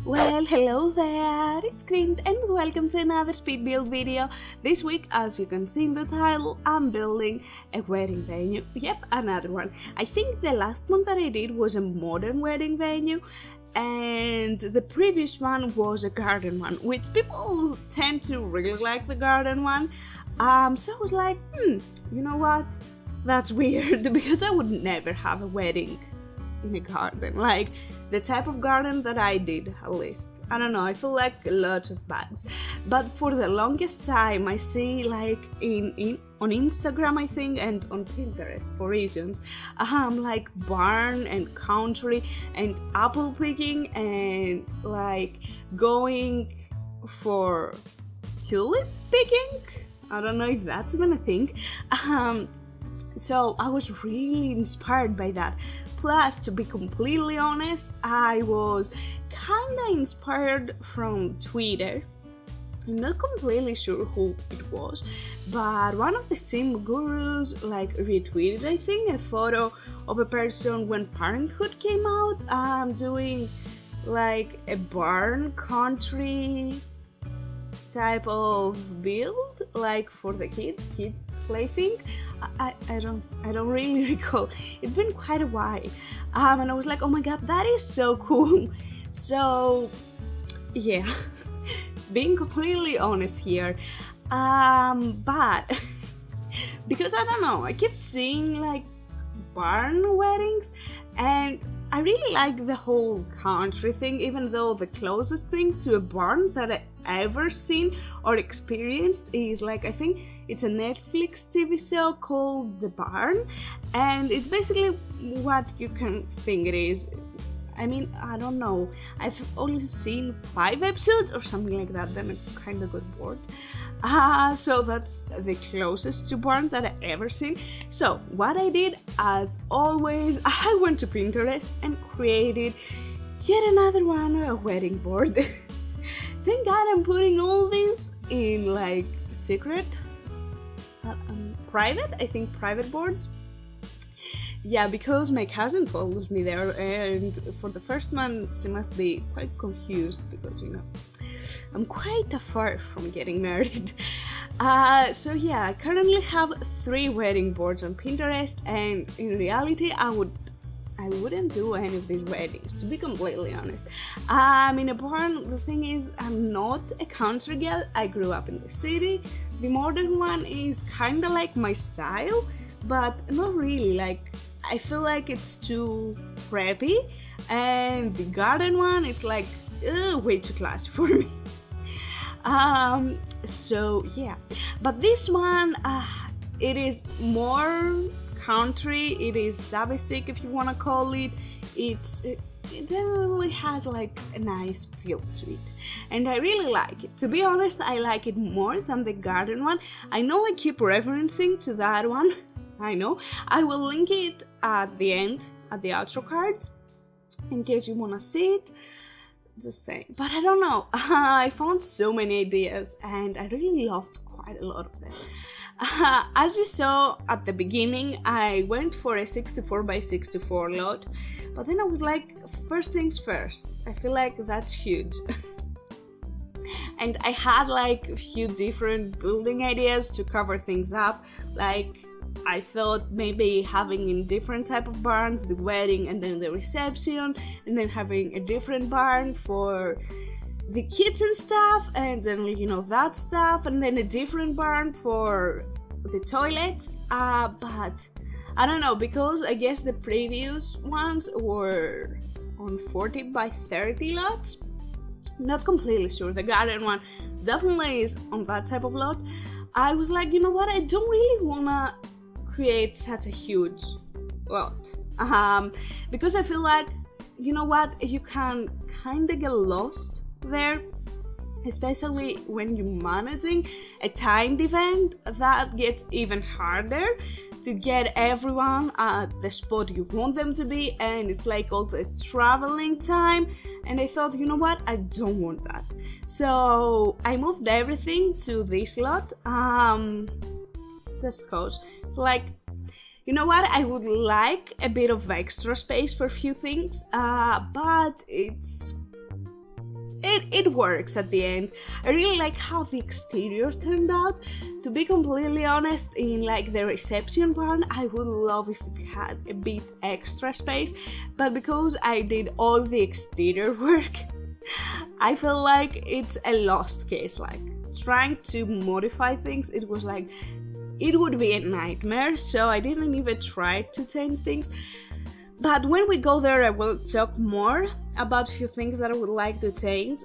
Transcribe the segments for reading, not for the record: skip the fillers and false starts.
Well, hello there, it's Kriint and welcome to another speed build video. This week, as you can see in the title, I'm building a wedding venue. Yep, another one. I think the last one that I did was a modern wedding venue, and the previous one was a garden one, which people tend to really like the garden one. So I was like, you know what? That's weird because I would never have a wedding in a garden, like the type of garden that I did, at least. I don't know, I feel like lots of bags. But for the longest time I see like on Instagram, I think, and on Pinterest for reasons, like barn and country and apple picking and like going for tulip picking. I don't know if that's even a thing. So I was really inspired by that. Plus, to be completely honest, I was kinda inspired from Twitter. I'm not completely sure who it was, but one of the sim gurus like retweeted, I think, a photo of a person when Parenthood came out, doing like a barn country type of build, like for the kids plaything. I don't really recall. It's been quite a while, and I was like, oh my god, that is so cool. So yeah, being completely honest here, but because I don't know, I keep seeing like barn weddings, and I really like the whole country thing, even though the closest thing to a barn that I ever seen or experienced is like, I think it's a Netflix TV show called The Barn, and it's basically what you can think it is. I mean, I don't know, I've only seen 5 episodes or something like that, then I kind of got bored. So that's the closest to barn that I ever seen. So what I did, as always, I went to Pinterest and created yet another one, a wedding board. Thank God I'm putting all this in like secret, private, I think private boards. Yeah, because my cousin follows me there, and for the first one she must be quite confused because, you know, I'm quite far from getting married. So yeah, I currently have 3 wedding boards on Pinterest, and in reality I wouldn't do any of these weddings, to be completely honest. In a barn, the thing is, I'm not a country girl. I grew up in the city. The modern one is kind of like my style, but not really. Like, I feel like it's too preppy, and the garden one, it's like way too classy for me. So yeah, but this one, it is more country. It is shabby chic, if you want to call it. It definitely has like a nice feel to it, and I really like it. To be honest, I like it more than the garden one. I know I keep referencing to that one. I know. I will link it at the end, at the outro cards, in case you want to see it. Just saying. But I don't know. I found so many ideas, and I really loved quite a lot of them. As you saw at the beginning, I went for a 64x64 lot, but then I was like, first things first. I feel like that's huge. And I had like a few different building ideas to cover things up. Like, I thought maybe having in different type of barns, the wedding and then the reception, and then having a different barn for the kids and stuff, and then, you know, that stuff, and then a different barn for the toilets. But I don't know, because I guess the previous ones were on 40x30 lots. Not completely sure. The garden one definitely is on that type of lot. I was like, you know what, I don't really wanna create such a huge lot, because I feel like, you know what, you can kind of get lost there, especially when you're managing a timed event. That gets even harder to get everyone at the spot you want them to be, and it's like all the traveling time, and I thought, you know what, I don't want that. So I moved everything to this lot, just cause, like, You know what? I would like a bit of extra space for a few things, but it works at the end. I really like how the exterior turned out. To be completely honest, in like the reception part, I would love if it had a bit extra space, but because I did all the exterior work, I feel like it's a lost case. Like trying to modify things, it was like it would be a nightmare, so I didn't even try to change things. But when we go there, I will talk more about a few things that I would like to change.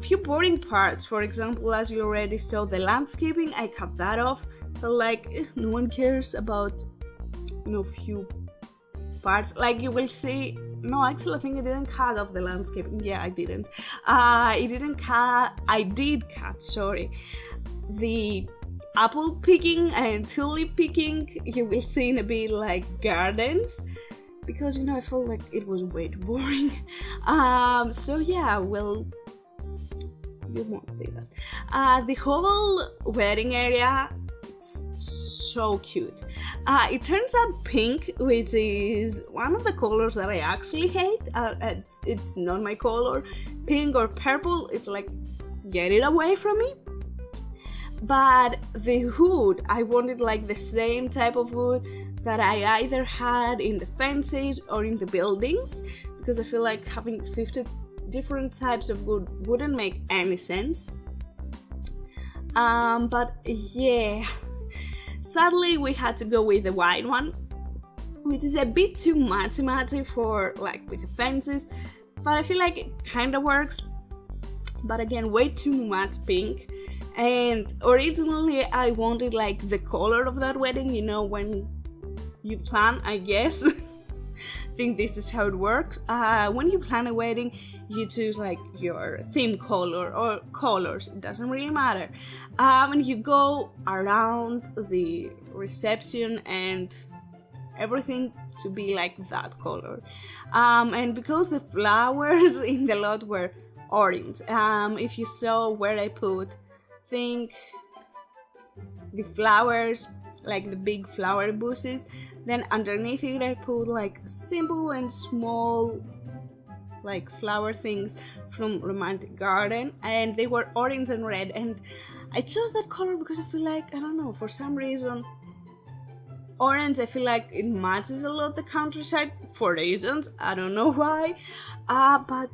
Few boring parts, for example, as you already saw, the landscaping, I cut that off. Felt like no one cares about, few parts. Like you will see, no, actually I think I didn't cut off the landscaping. Yeah, I didn't. I did cut, sorry, the apple picking and tulip picking. You will see in a bit like gardens, because I felt like it was way too boring. So yeah, well, you won't see that. The whole wedding area, it's so cute. It turns out pink, which is one of the colors that I actually hate. It's not my color. Pink or purple, it's like, get it away from me. But the wood, I wanted like the same type of wood that I either had in the fences or in the buildings, because I feel like having 50 different types of wood wouldn't make any sense. But yeah, sadly we had to go with the white one, which is a bit too matchy for like with the fences, but I feel like it kind of works. But again, way too much pink. And originally I wanted like the color of that wedding, when you plan, I guess. I think this is how it works. When you plan a wedding, you choose like your theme color or colors, it doesn't really matter. And you go around the reception and everything to be like that color. And because the flowers in the lot were orange, if you saw where I put, think the flowers, like the big flower bushes, then underneath it I put like simple and small like flower things from Romantic Garden, and they were orange and red, and I chose that color because I feel like, I don't know, for some reason orange, I feel like it matches a lot the countryside for reasons, I don't know why. But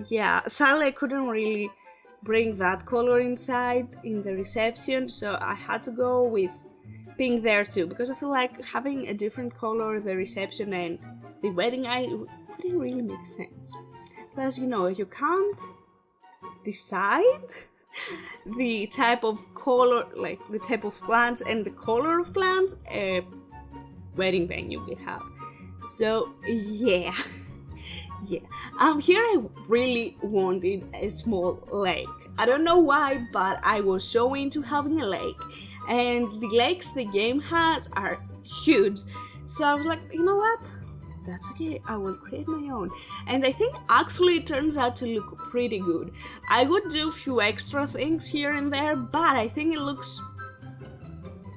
yeah, sadly I couldn't really bring that color inside in the reception, so I had to go with pink there too, because I feel like having a different color the reception and the wedding wouldn't really make sense. Plus, you can't decide the type of color, like the type of plants and the color of plants a wedding venue could have. So yeah. Yeah, here I really wanted a small lake. I don't know why, but I was so into having a lake, and the lakes the game has are huge. So I was like, you know what? That's okay, I will create my own. And I think actually it turns out to look pretty good. I would do a few extra things here and there, but I think it looks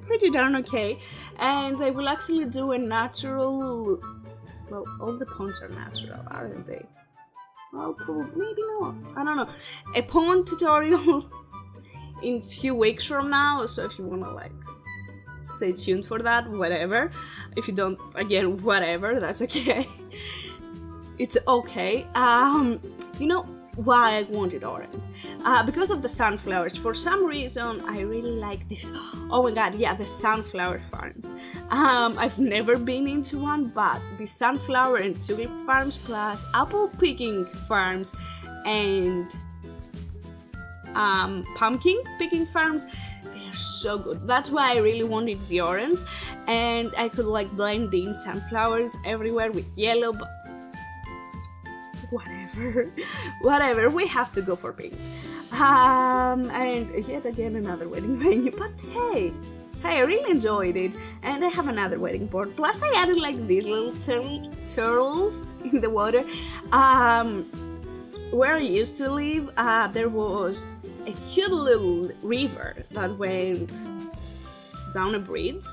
pretty darn okay. And I will actually do a natural... Well, all the ponds are natural, aren't they? Well, probably, maybe not. I don't know. A pond tutorial in a few weeks from now, so if you wanna like stay tuned for that, whatever. If you don't, again, whatever, that's okay. It's okay. You know why I wanted orange? Because of the sunflowers. For some reason, I really like this. Oh my god, yeah, the sunflower farms. I've never been into one, but the sunflower and tulip farms plus apple picking farms and pumpkin picking farms, they are so good. That's why I really wanted the orange, and I could like blend in sunflowers everywhere with yellow, but whatever, we have to go for pink. And yet again another wedding venue, but hey, I really enjoyed it, and I have another wedding board. Plus I added like these little turtles in the water. Where I used to live, there was a cute little river that went down a bridge,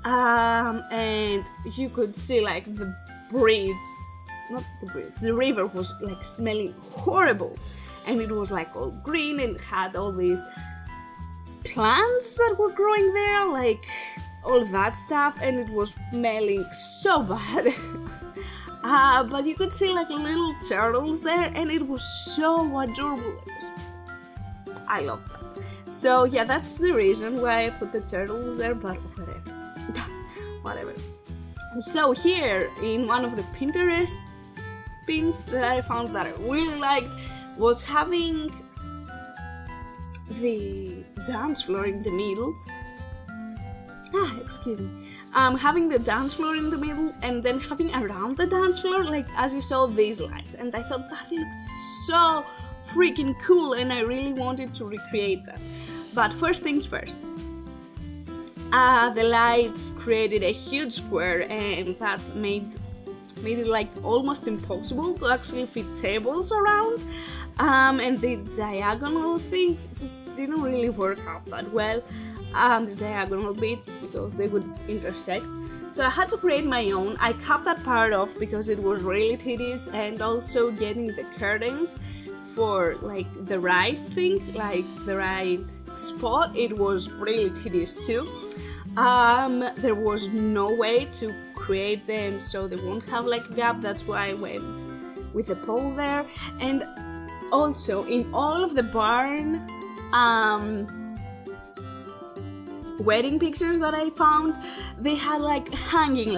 and you could see like the river was like smelling horrible, and it was like all green and had all these plants that were growing there, like all that stuff, and it was smelling so bad. But you could see like little turtles there, and it was so adorable. I love that. So yeah, that's the reason why I put the turtles there, but whatever. So here, in one of the Pinterest pins that I found that I really liked, was having the dance floor in the middle. Excuse me. Having the dance floor in the middle, and then having around the dance floor, like as you saw, these lights, and I thought that looked so freaking cool, and I really wanted to recreate that. But first things first, the lights created a huge square, and that made it like almost impossible to actually fit tables around. And the diagonal things just didn't really work out that well. The diagonal bits, because they would intersect. So I had to create my own. I cut that part off because it was really tedious, and also getting the curtains for like the right thing, like the right spot, it was really tedious too. There was no way to create them so they won't have like a gap. That's why I went with a pole there. And also in all of the barn wedding pictures that I found, they had like hanging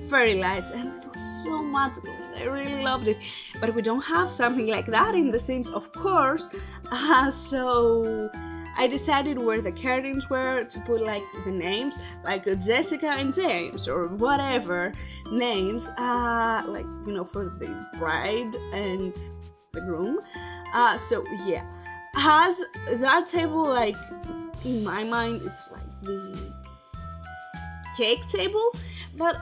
fairy lights, and it was so magical. I really loved it. But we don't have something like that in The Sims, of course. So I decided where the curtains were to put like the names, like Jessica and James, or whatever names, like, you know, for the bride and the groom. So yeah, has that table, like, in my mind, it's like the cake table, but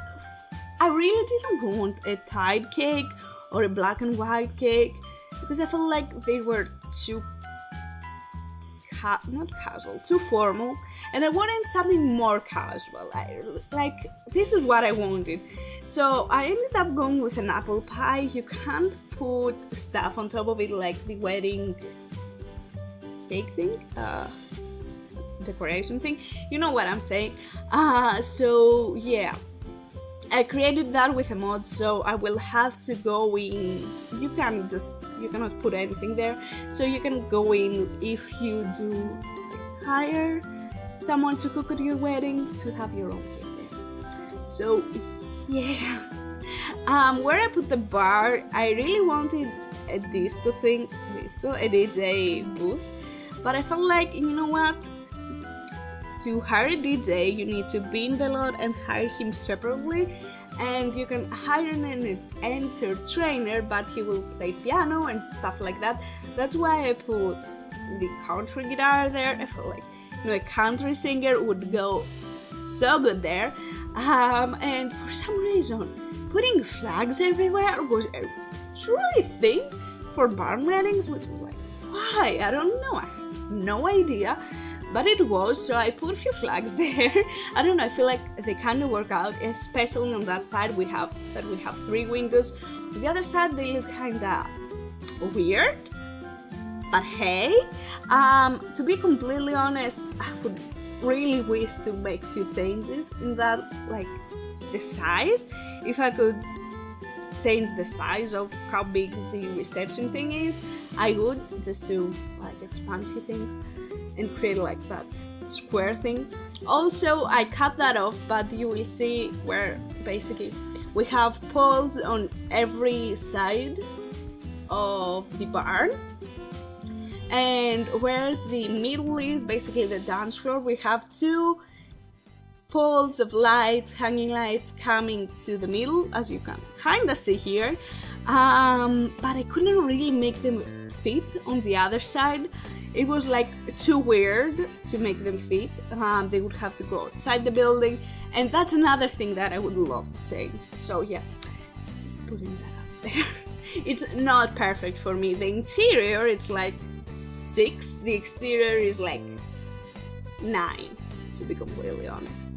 I really didn't want a tied cake or a black and white cake, because I felt like they were too not casual, too formal, and I wanted something more casual. This is what I wanted. So I ended up going with an apple pie. You can't put stuff on top of it like the wedding cake thing, decoration thing, you know what I'm saying. So yeah, I created that with a mod, so I will have to go in. You cannot put anything there, so you can go in if you do hire someone to cook at your wedding to have your own cake there. So yeah, where I put the bar, I really wanted a disco, a DJ booth, but I felt like, you know what, to hire a DJ, you need to be in the lot and hire him separately, and you can hire an entertainer, but he will play piano and stuff like that. That's why I put the country guitar there. I felt like, you know, a country singer would go so good there. And for some reason, putting flags everywhere was a truly thing for barn weddings, which was like, why? I don't know. I have no idea. But it was, so I put a few flags there. I don't know, I feel like they kind of work out, especially on that side we have 3 windows. On the other side they look kind of weird, but hey, to be completely honest, I would really wish to make a few changes in that, like the size. If I could change the size of how big the reception thing is, I would, just to like expand a few things and create like that square thing. Also, I cut that off, but you will see where basically we have poles on every side of the barn, and where the middle is basically the dance floor, we have 2 poles of lights, hanging lights coming to the middle, as you can kinda see here, but I couldn't really make them fit on the other side. It was like too weird to make them fit. They would have to go outside the building, and that's another thing that I would love to change. So yeah, just putting that out there. It's not perfect for me. The interior, it's like 6, the exterior is like 9. to be completely honest.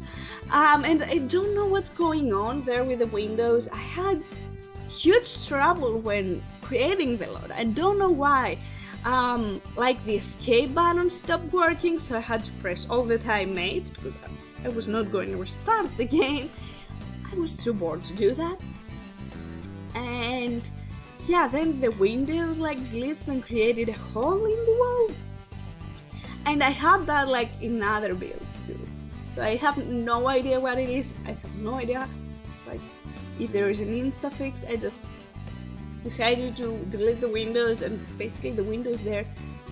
And I don't know what's going on there with the windows. I had huge trouble when creating the load. I don't know why. Like the escape button stopped working, so I had to press all the time mates because I was not going to restart the game. I was too bored to do that. And yeah, then the windows like glitched and created a hole in the wall. And I had that like in other builds too. So I have no idea what it is. I have no idea like if there is an insta fix. I just decided to delete the windows, and basically the windows there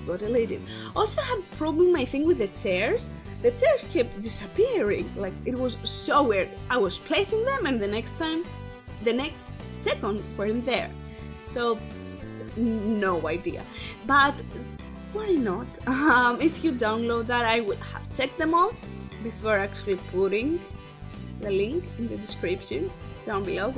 got deleted. Also had a problem I think with the chairs. The chairs kept disappearing. Like it was so weird. I was placing them and the next second weren't there. So no idea. But why not? If you download that, I would have checked them all before actually putting the link in the description down below.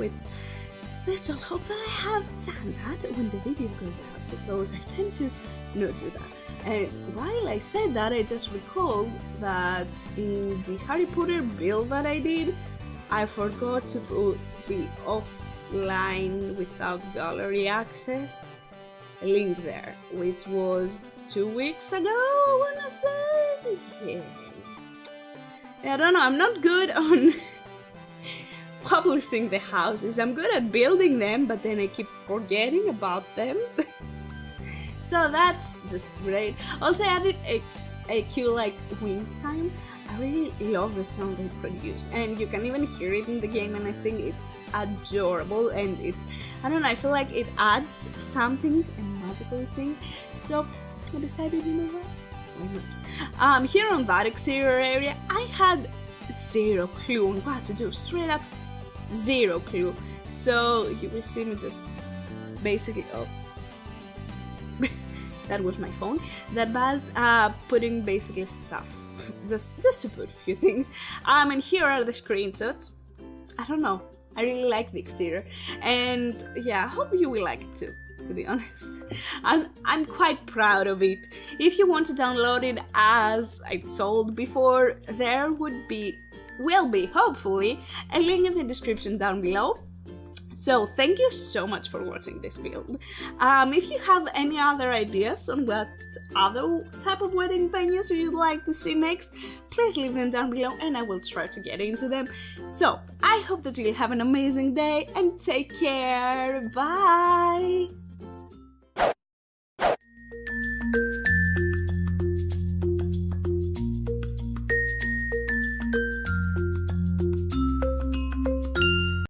Let's all hope that I have done that when the video goes out, because I tend to not do that. And while I said that, I just recalled that in the Harry Potter build that I did, I forgot to put the offline without gallery access link there, which was 2 weeks ago, I wanna say. Yeah. I don't know, I'm not good on publishing the houses. I'm good at building them, but then I keep forgetting about them. So that's just great. Also, I added a cute like wind chime. I really love the sound they produce, and you can even hear it in the game, and I think it's adorable, and it's, I don't know, I feel like it adds something, a magical thing. So I decided, you know what, why not? Here on that exterior area, I had zero clue on what to do, straight up zero clue. So you will see me just basically, oh, that was my phone, that buzzed, putting basically stuff, just to put a few things. And here are the screenshots. I don't know, I really like the exterior, and yeah, I hope you will like it too, to be honest. I'm quite proud of it. If you want to download it, as I told before, there will be hopefully a link in the description down below. So thank you so much for watching this build. If you have any other ideas on what other type of wedding venues you'd like to see next, please leave them down below and I will try to get into them. So I hope that you'll have an amazing day and take care. Bye!